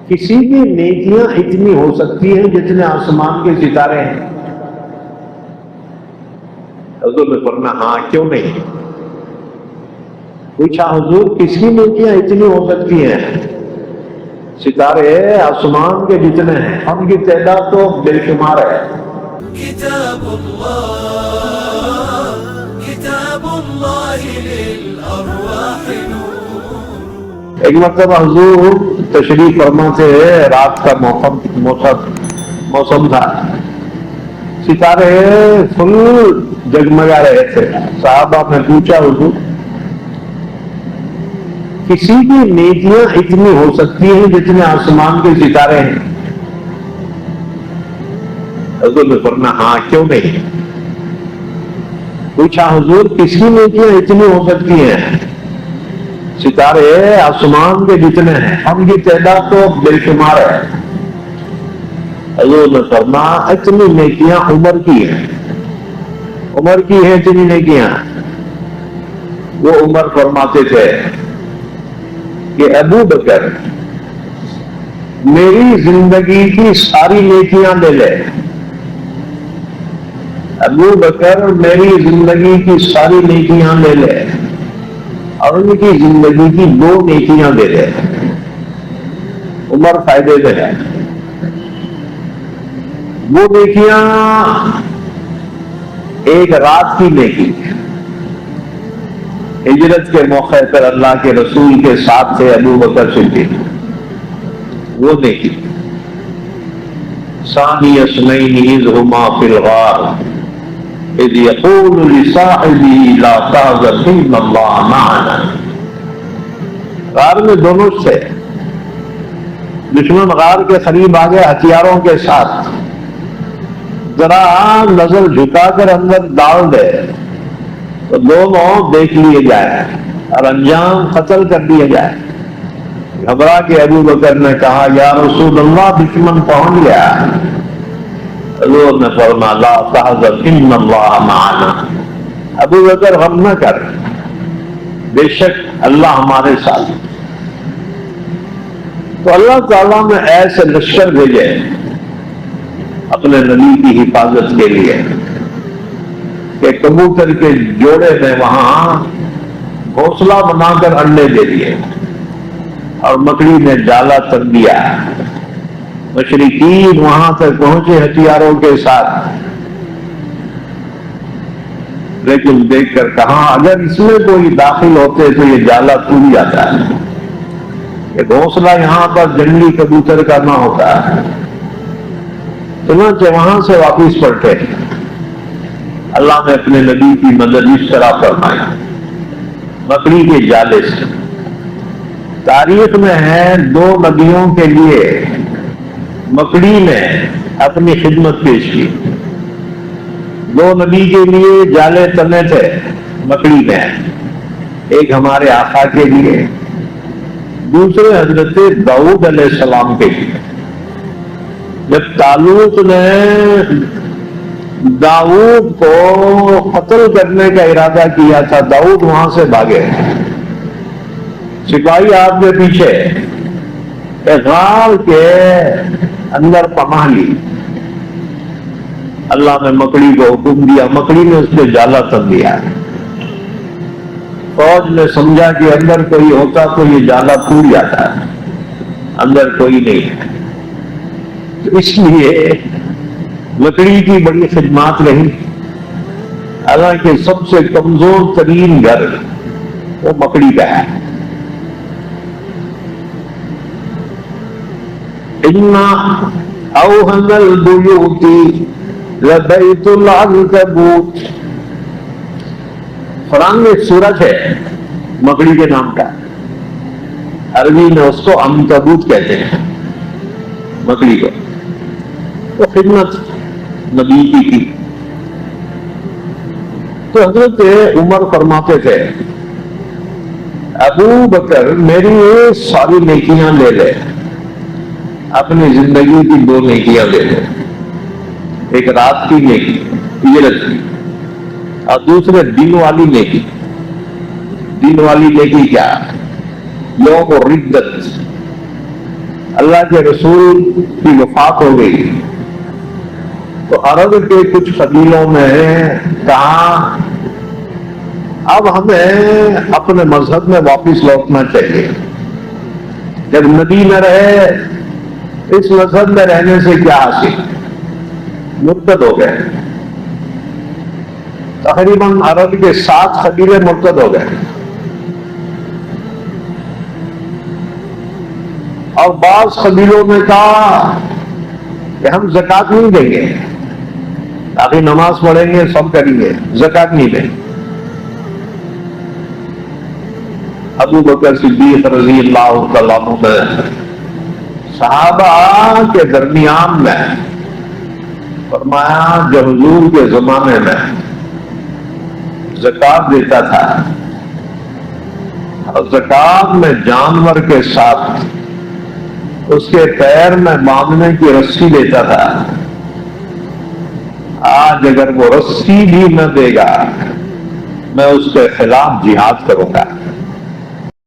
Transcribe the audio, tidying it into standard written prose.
کسی کی نیکیاں اتنی ہو سکتی ہیں جتنے آسمان کے ستارے ہیں؟ حضور نے فرمایا ہاں کیوں نہیں؟ پوچھا حضور کس کی نیکیاں اتنی ہو سکتی ہیں؟ ستارے آسمان کے جتنے ہیں، ان کی تعداد تو بے شمار ہے۔ کتاب اللہ للارواح نور۔ ایک مرتبہ حضور تشریف فرما تھے، رات کا موسم تھا، ستارے فل جگمگا رہے تھے۔ صحابہ نے پوچھا حضور کسی کی نیکیاں اتنی ہو سکتی ہیں جتنے آسمان کے ستارے ہیں؟ حضور نے فرمایا ہاں کیوں نہیں؟ پوچھا حضور کس کی نیکیاں اتنی ہو سکتی ہیں؟ ستارے آسمان کے جتنے ہیں، ان کی تعداد تو بے شمار ہے۔ حضور نے فرمایا اتنی نیکیاں عمر کی ہیں، عمر کی ہیں اتنی نیکیاں۔ وہ عمر فرماتے تھے کہ ابو بکر میری زندگی کی ساری نیکیاں لے لے، ابو بکر میری زندگی کی ساری نیکیاں لے لے اور ان کی زندگی کی 2 نیکیاں دے دے۔ عمر فائدے میں ہے۔ وہ نیکیاں ایک رات کی نیکی، ہجرت کے موقع پر اللہ کے رسول کے ساتھ تھے ابو بکر صدیق، وہ نیکی۔ ثانی اثنین اذ ہما فی الغار اذ یقول لصاحبہ لا تحزن ان اللہ معنا۔ غار میں دونوں تھے، دشمن غار کے قریب آ گئے ہتھیاروں کے ساتھ، ذرا نظر جھکا کر اندر ڈال دے تو دونوں دیکھ لیے جائے اور انجام قتل کر دیا جائے۔ گھبرا کے ابو بکر نے کہا یا رسول اللہ دشمن پہنچ گیا۔ حضور نے فرمایا لا تحزن ان اللہ معنا، ابو بکر غم نہ کر، بے شک اللہ ہمارے ساتھ۔ تو اللہ تعالیٰ نے ایسے لشکر بھیجے اپنے نبی کی حفاظت کے لیے کہ کبوتر کے جوڑے میں وہاں گھونسلہ بنا کر انڈے دے دیے اور مکڑی نے جالا تن دیا۔ مشرکین وہاں تک پہنچے ہتھیاروں کے ساتھ، لیکن دیکھ کر کہا اگر اس میں کوئی داخل ہوتے تو یہ جالا ٹوٹ جاتا ہے، یہ گھونسلہ یہاں پر جنگلی کبوتر کا نہ ہوتا ہے۔ چنانچہ وہاں سے واپس پلٹے۔ اللہ نے اپنے نبی کی مدد اس طرح فرمایا مکڑی کے جالے سے۔ تاریخ میں ہے 2 نبیوں کے لیے مکڑی نے اپنی خدمت پیش کی، 2 نبی کے لیے جالے تنے تھے مکڑی نے، ایک ہمارے آقا کے لیے، دوسرے حضرت داؤد علیہ السلام کے لیے۔ جب طالوت نے داؤد کو قتل کرنے کا ارادہ کیا تھا، داؤد وہاں سے بھاگے، سپاہی آپ کے پیچھے، غار کے اندر پناہ لی۔ اللہ نے مکڑی کو حکم دیا، مکڑی نے اس پہ جالا تن دیا۔ فوج نے سمجھا کہ اندر کوئی ہوتا تو یہ جالا ٹوٹ جاتا ہے، اندر کوئی نہیں ہے، تو اس لیے مکڑی کی بڑی خدمات رہی۔ حالانکہ سب سے کمزور ترین گھر وہ مکڑی کا ہے۔ اِنَّا أَوْهَنَ الْبُيُوتِ لَبَيْتُ الْعَنْكَبُوتِ۔ قرآن میں ایک سورت ہے مکڑی کے نام کا، عربی میں اس کو عنکبوت کہتے ہیں، مکڑی کو۔ تو خدمت نبی کی تو حضرت عمر فرماتے تھے ابو بکر میری یہ ساری نیکیاں لے لے، اپنی زندگی کی 2 نیکیاں لے لے، ایک رات کی نیکی ہجرت کی اور دوسرے دن والی نیکی۔ دن والی نیکی کیا؟ یوم ردت، اللہ کے رسول کی وفات ہو گئی تو عرب کے کچھ قبیلوں میں کہا اب ہمیں اپنے مذہب میں واپس لوٹنا چاہیے، جب نبی نہ رہے اس مذہب میں رہنے سے کیا حاصل، مرتد ہو گئے۔ تقریباً عرب کے 7 قبیلے مرتد ہو گئے، اور بعض قبیلوں نے کہا کہ ہم زکوٰۃ نہیں دیں گے، باقی نماز پڑھیں گے سب کریں گے، زکوٰۃ نہیں دیں۔ ابو بکر صدیق رضی اللہ تعالیٰ عنہ نے صحابہ کے درمیان میں فرمایا جو حضور کے زمانے میں زکوٰۃ دیتا تھا اور زکوٰۃ میں جانور کے ساتھ اس کے پیر میں باندھنے کی رسی دیتا تھا، آج اگر وہ رسی بھی نہ دے گا میں اس کے خلاف جہاد کروں گا۔